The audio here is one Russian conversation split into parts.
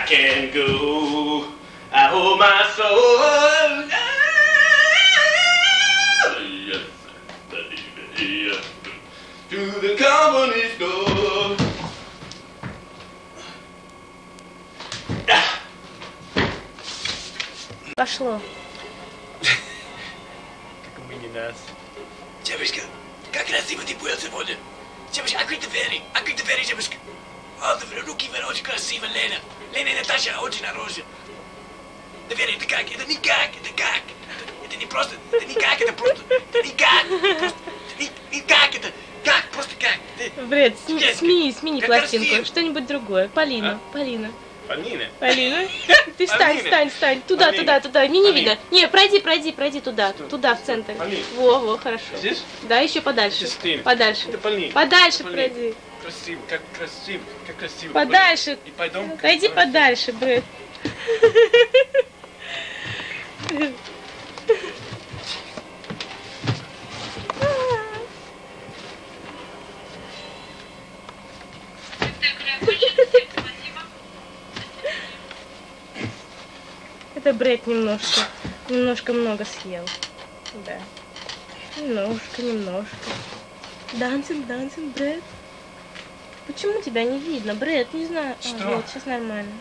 can go. I hold my soul to the company store. Пошло. Как у меня нас. Девушка, как красиво ты была сегодня. Девушка, открыть двери, девушка. О, руки вы очень красиво, Лена. Лена и Наташа очень хорошие. Двери, это как? Это никак, это как? Это не просто, это никак, это просто, это никак. Просто, никак это, как, просто как. Бред, смени как пластинку. красиво. Что-нибудь другое. Полина. Полина? Полина? Ты встань. Туда. Мне не видно. Не, пройди туда. Туда, в центр. Полина. Во, хорошо. Здесь? Да, еще подальше. Здесь ты. Подальше. Это Полина. Подальше Полина. пройди. Красиво, как красиво. Подальше. И пойдем. Пойди подальше, Бред. Это Бред немножко много съел. Да. Немножко. Дансинг, Бред. Почему тебя не видно, Бред? Не знаю. Что? Вот, сейчас нормально.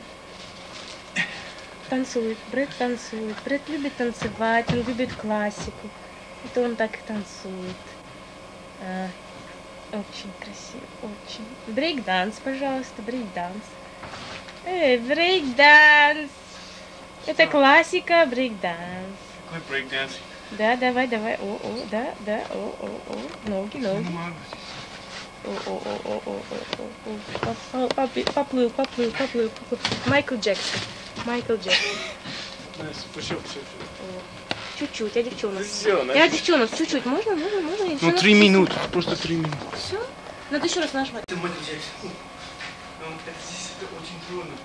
Танцует, Бред танцует. Бред любит танцевать, он любит классику. Это он так и танцует. Очень красиво, очень. Брейк-данс, пожалуйста, брейк-данс. Брейк-данс. Это классика, брейк-данс. Какой брейк-данс? Да, давай. О, да. Ноги. Поплыл. Майкл Джексон. Пошел. Чуть-чуть, а девчонок? Всё, Я девчонок, чуть-чуть. Можно? Ну, 3 минуты, просто 3 минуты. Все? Надо еще раз нажать. Это Майкл Джексон. Здесь это очень трудно.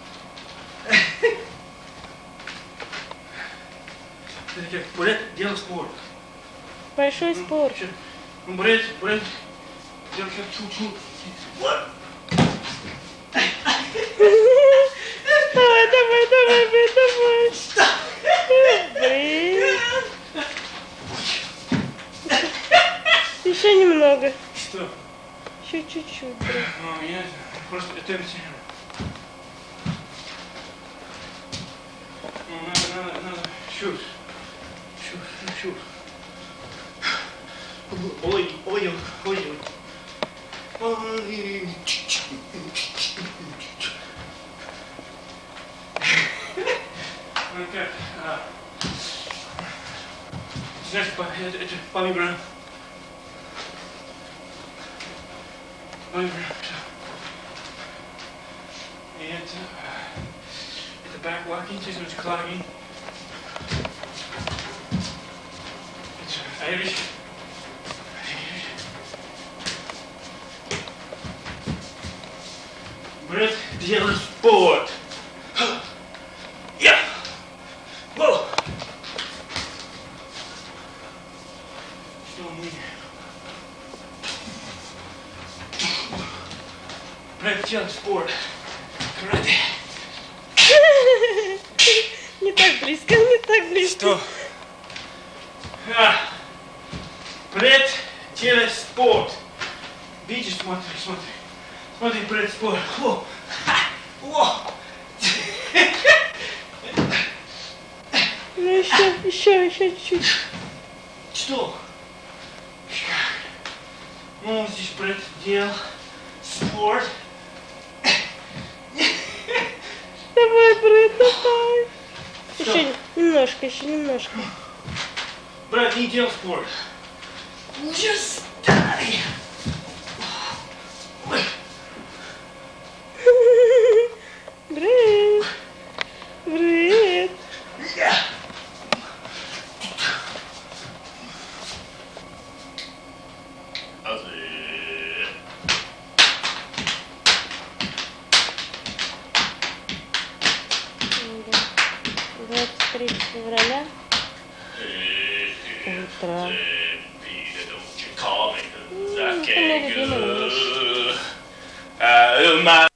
Это как Бред делал спорт. Большой спорт. Ну, Бред делал как чуть-чуть. Вот. Давай, Бред. Еще немного. Что? Еще чуть-чуть, Бред. Я просто это эмоционально. Надо. Чуть. Ой. Ну как? Знаешь, это помигрант. И это backwalking, то есть очень клаги. Это Irish. Бред делает спорт. Я. Воу. Что мы? Бред делает спорт. Карате. Не так близко. Что? Бред делает спорт. Видишь, смотри, Бред спорт. О. Ну еще чуть-чуть. Что? Ну, здесь Бред делал спорт. Давай, Бред, давай. Что? Еще немножко. Бред не делал спорт. Just die. Бред. Да. 23 февраля. Утро. Call me, 'cause I это мой can't любимый go.